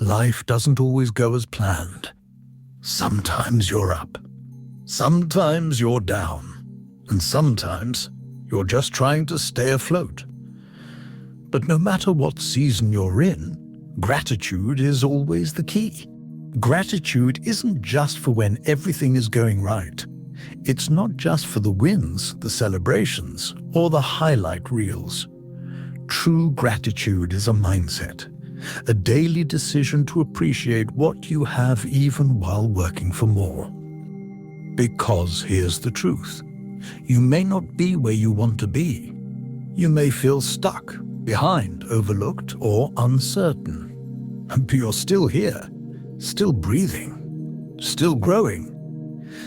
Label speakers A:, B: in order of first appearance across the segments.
A: Life doesn't always go as planned. Sometimes you're up, sometimes you're down, and sometimes you're just trying to stay afloat. But no matter what season you're in, gratitude is always the key. Gratitude isn't just for when everything is going right. It's not just for the wins, the celebrations, or the highlight reels. True gratitude is a mindset, a daily decision to appreciate what you have even while working for more. Because here's the truth. You may not be where you want to be. You may feel stuck, behind, overlooked, or uncertain. But you're still here, still breathing, still growing,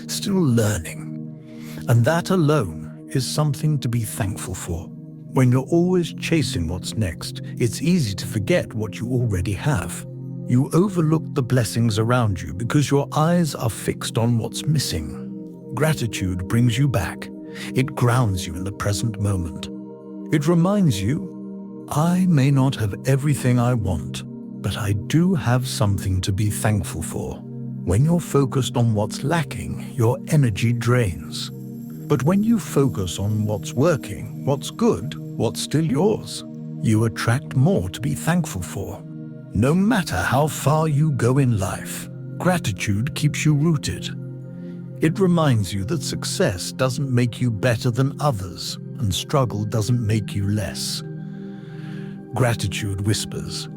A: still learning. And that alone is something to be thankful for. When you're always chasing what's next, it's easy to forget what you already have. You overlook the blessings around you because your eyes are fixed on what's missing. Gratitude brings you back. It grounds you in the present moment. It reminds you, I may not have everything I want, but I do have something to be thankful for. When you're focused on what's lacking, your energy drains. But when you focus on what's working, what's good, what's still yours, you attract more to be thankful for. No matter how far you go in life, gratitude keeps you rooted. It reminds you that success doesn't make you better than others, and struggle doesn't make you less. Gratitude whispers,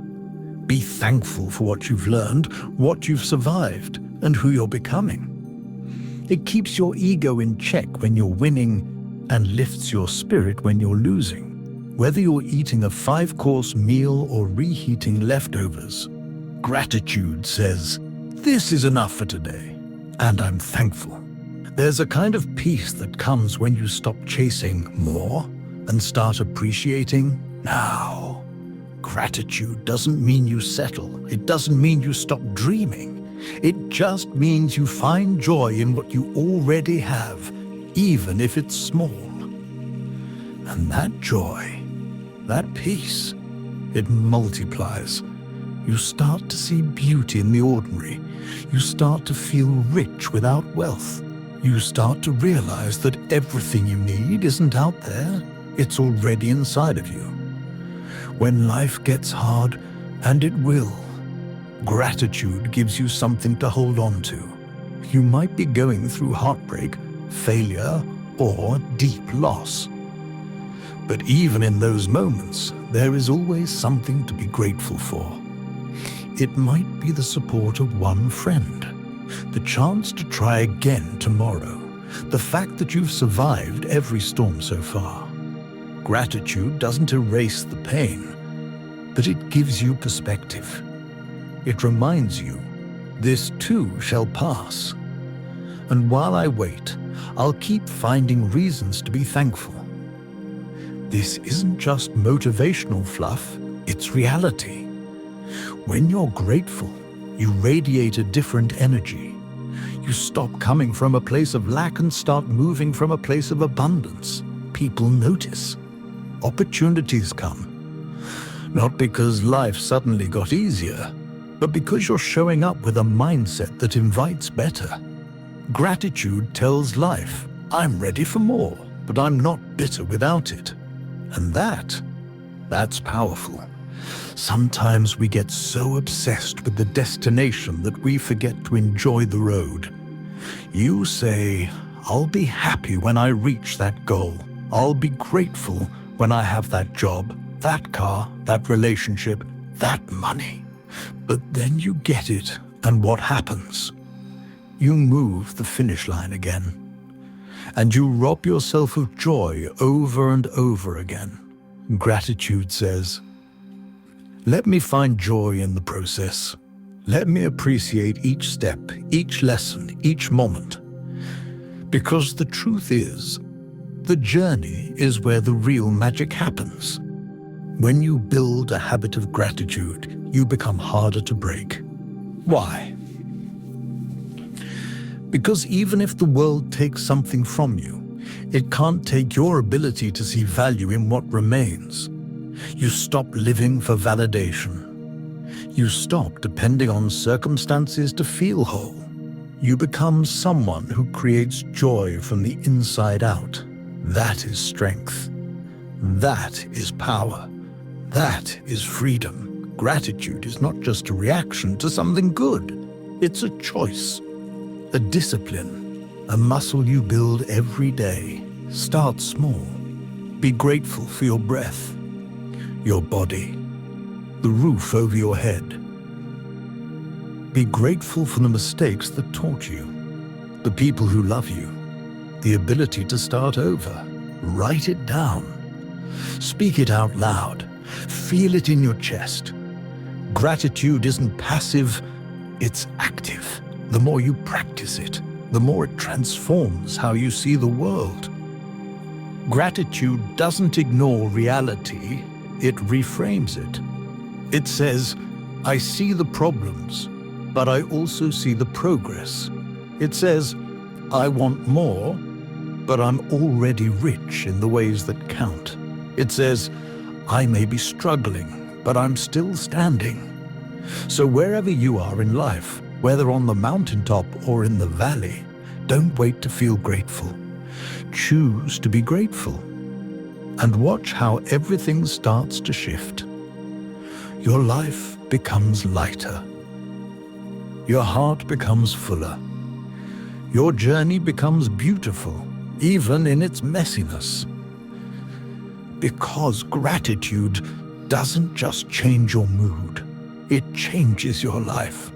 A: be thankful for what you've learned, what you've survived, and who you're becoming. It keeps your ego in check when you're winning and lifts your spirit when you're losing. Whether you're eating a 5-course meal or reheating leftovers, gratitude says, this is enough for today, and I'm thankful. There's a kind of peace that comes when you stop chasing more and start appreciating now. Gratitude doesn't mean you settle. It doesn't mean you stop dreaming. It just means you find joy in what you already have, even if it's small. And that joy, that peace, it multiplies. You start to see beauty in the ordinary. You start to feel rich without wealth. You start to realize that everything you need isn't out there. It's already inside of you. When life gets hard, and it will, gratitude gives you something to hold on to. You might be going through heartbreak, failure, or deep loss. But even in those moments, there is always something to be grateful for. It might be the support of one friend, the chance to try again tomorrow, the fact that you've survived every storm so far. Gratitude doesn't erase the pain, but it gives you perspective. It reminds you, this too shall pass. And while I wait, I'll keep finding reasons to be thankful. This isn't just motivational fluff, it's reality. When you're grateful, you radiate a different energy. You stop coming from a place of lack and start moving from a place of abundance. People notice. Opportunities come. Not because life suddenly got easier, but because you're showing up with a mindset that invites better. Gratitude tells life, I'm ready for more, but I'm not bitter without it. And that's powerful. Sometimes we get so obsessed with the destination that we forget to enjoy the road. You say, I'll be happy when I reach that goal. I'll be grateful when I have that job, that car, that relationship, that money. But then you get it, and what happens? You move the finish line again. And you rob yourself of joy over and over again. Gratitude says, let me find joy in the process. Let me appreciate each step, each lesson, each moment. Because the truth is, the journey is where the real magic happens. When you build a habit of gratitude, you become harder to break. Why? Because even if the world takes something from you, it can't take your ability to see value in what remains. You stop living for validation. You stop depending on circumstances to feel whole. You become someone who creates joy from the inside out. That is strength. That is power. That is freedom. Gratitude is not just a reaction to something good. It's a choice, a discipline, a muscle you build every day. Start small. Be grateful for your breath, your body, the roof over your head. Be grateful for the mistakes that taught you, the people who love you, the ability to start over. Write it down. Speak it out loud. Feel it in your chest. Gratitude isn't passive, it's active. The more you practice it, the more it transforms how you see the world. Gratitude doesn't ignore reality, it reframes it. It says, I see the problems, but I also see the progress. It says, I want more, but I'm already rich in the ways that count. It says, I may be struggling, but I'm still standing. So wherever you are in life, whether on the mountaintop or in the valley, don't wait to feel grateful. Choose to be grateful. And watch how everything starts to shift. Your life becomes lighter. Your heart becomes fuller. Your journey becomes beautiful, even in its messiness. Because gratitude doesn't just change your mood, it changes your life.